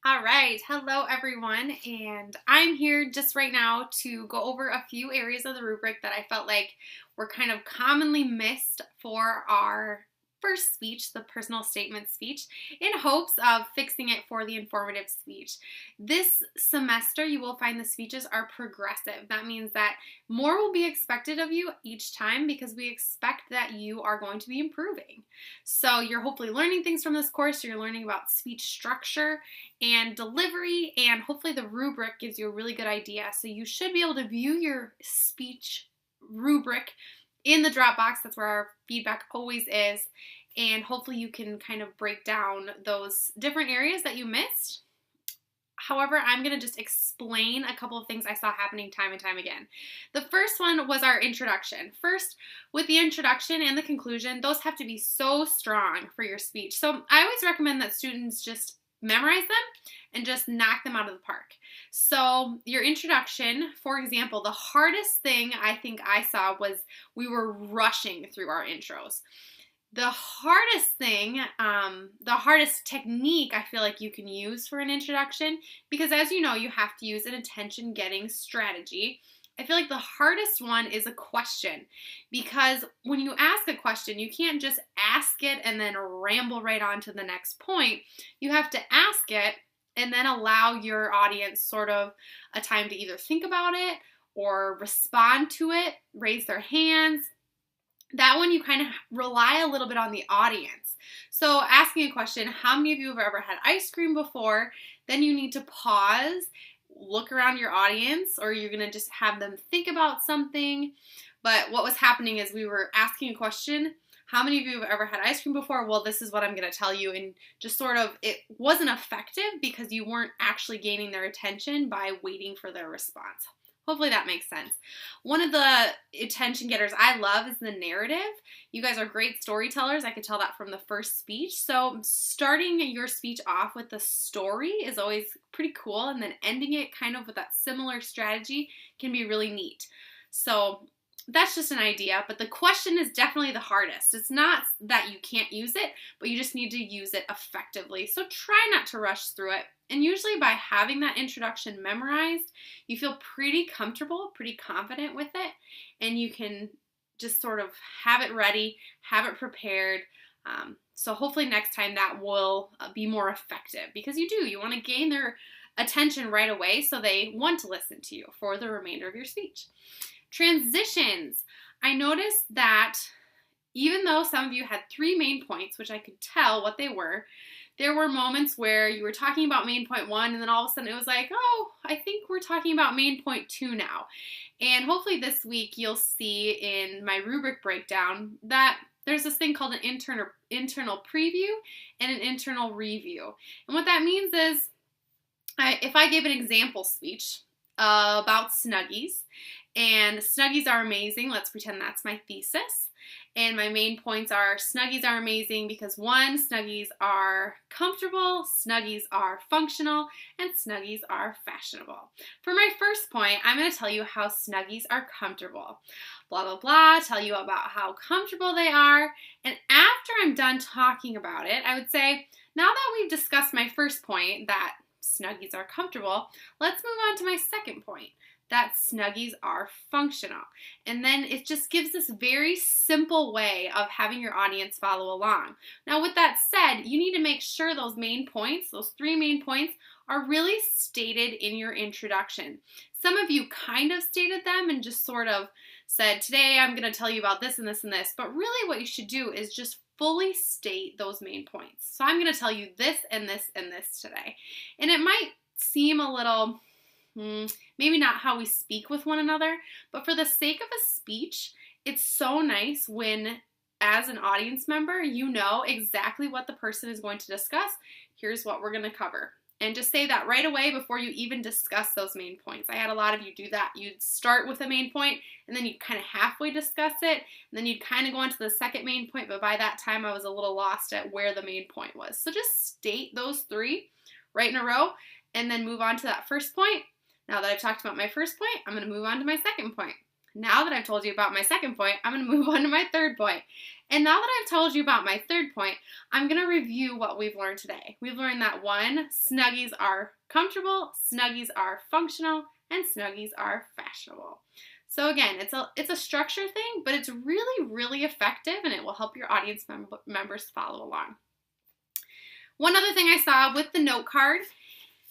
All right, hello everyone, and I'm here just right now to go over a few areas of the rubric that I felt like were kind of commonly missed for our first speech, the personal statement speech, in hopes of fixing it for the informative speech. This semester, you will find the speeches are progressive. That means that more will be expected of you each time because we expect that you are going to be improving. So you're hopefully learning things from this course. You're learning about speech structure and delivery, and hopefully the rubric gives you a really good idea. So you should be able to view your speech rubric in the Dropbox. That's where our feedback always is, and hopefully you can kind of break down those different areas that you missed. However, I'm going to just explain a couple of things I saw happening time and time again. The first one was our introduction. First, with the introduction and the conclusion, those have to be so strong for your speech. So I always recommend that students just memorize them and just knock them out of the park. So your introduction, for example, the hardest thing I think I saw was we were rushing through our intros. The hardest thing, the hardest technique I feel like you can use for an introduction, because as you know, you have to use an attention-getting strategy. I feel like the hardest one is a question, because when you ask a question, you can't just ask it and then ramble right on to the next point. You have to ask it and then allow your audience sort of a time to either think about it or respond to it, raise their hands. That one you kind of rely a little bit on the audience. So asking a question, how many of you have ever had ice cream before? Then you need to pause, look around your audience, or you're going to just have them think about something. But what was happening is we were asking a question, how many of you have ever had ice cream before? Well, this is what I'm going to tell you. And just sort of, it wasn't effective because you weren't actually gaining their attention by waiting for their response. Hopefully that makes sense. One of the attention getters I love is the narrative. You guys are great storytellers. I could tell that from the first speech. So starting your speech off with the story is always pretty cool, and then ending it kind of with that similar strategy can be really neat. So that's just an idea, but the question is definitely the hardest. It's not that you can't use it, but you just need to use it effectively. So try not to rush through it. And usually by having that introduction memorized, you feel pretty comfortable, pretty confident with it, and you can just sort of have it ready, have it prepared. So hopefully next time that will be more effective, because you want to gain their attention right away so they want to listen to you for the remainder of your speech. Transitions. I noticed that even though some of you had 3 main points, which I could tell what they were, there were moments where you were talking about main point 1 and then all of a sudden it was like, oh, I think we're talking about main point 2 now. And hopefully this week you'll see in my rubric breakdown that there's this thing called an internal preview and an internal review. And what that means is if I gave an example speech about Snuggies, and Snuggies are amazing, let's pretend that's my thesis. And my main points are Snuggies are amazing because 1, Snuggies are comfortable, Snuggies are functional, and Snuggies are fashionable. For my first point, I'm going to tell you how Snuggies are comfortable. Blah, blah, blah, tell you about how comfortable they are. And after I'm done talking about it, I would say, now that we've discussed my first point, that Snuggies are comfortable, let's move on to my second point, that Snuggies are functional. And then it just gives this very simple way of having your audience follow along. Now with that said, you need to make sure those main points, those 3 main points, are really stated in your introduction. Some of you kind of stated them and just sort of said, today I'm going to tell you about this and this and this, but really what you should do is just fully state those main points. So I'm going to tell you this and this and this today. And it might seem a little maybe not how we speak with one another, but for the sake of a speech, it's so nice when, as an audience member, you know exactly what the person is going to discuss. Here's what we're going to cover. And just say that right away before you even discuss those main points. I had a lot of you do that. You'd start with a main point, and then you'd kind of halfway discuss it, and then you'd kind of go on to the second main point, but by that time I was a little lost at where the main point was. So just state those 3 right in a row, and then move on to that first point. Now that I've talked about my first point, I'm going to move on to my second point. Now that I've told you about my second point, I'm going to move on to my third point. And now that I've told you about my third point, I'm going to review what we've learned today. We've learned that 1, Snuggies are comfortable, Snuggies are functional, and Snuggies are fashionable. So again, it's a structure thing, but it's really, really effective, and it will help your audience members follow along. One other thing I saw with the note card,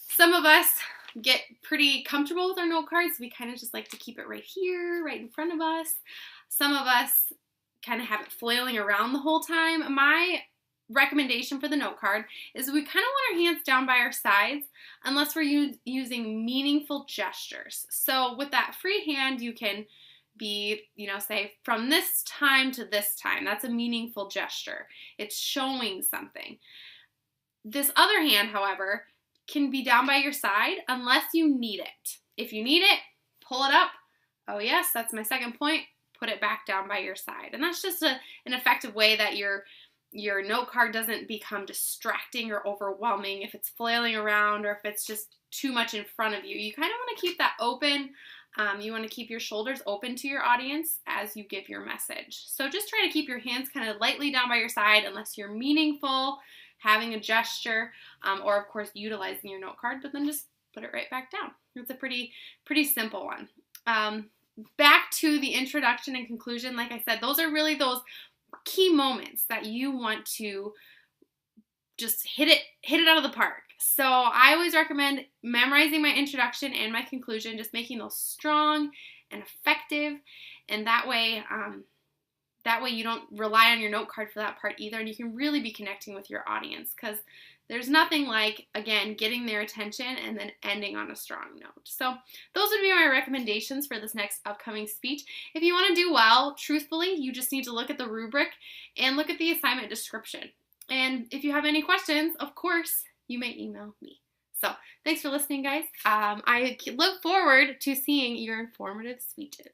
some of us get pretty comfortable with our note cards. We kind of just like to keep it right here, right in front of us. Some of us kind of have it flailing around the whole time. My recommendation for the note card is we kind of want our hands down by our sides unless we're using meaningful gestures. So with that free hand, you can be, say from this time to this time. That's a meaningful gesture. It's showing something. This other hand, however, can be down by your side unless you need it. If you need it, pull it up. Oh yes, that's my second point. Put it back down by your side. And that's just an effective way that your note card doesn't become distracting or overwhelming if it's flailing around or if it's just too much in front of you. You kind of want to keep that open. You want to keep your shoulders open to your audience as you give your message. So just try to keep your hands kind of lightly down by your side unless you're meaningful, having a gesture, or of course utilizing your note card, but then just put it right back down. It's a pretty simple one. Back to the introduction and conclusion, like I said, those are really those key moments that you want to just hit it out of the park. So I always recommend memorizing my introduction and my conclusion, just making those strong and effective, and that way you don't rely on your note card for that part either, and you can really be connecting with your audience, because there's nothing like, again, getting their attention and then ending on a strong note. So those would be my recommendations for this next upcoming speech. If you want to do well, truthfully, you just need to look at the rubric and look at the assignment description. And if you have any questions, of course, you may email me. So thanks for listening, guys. I look forward to seeing your informative speeches.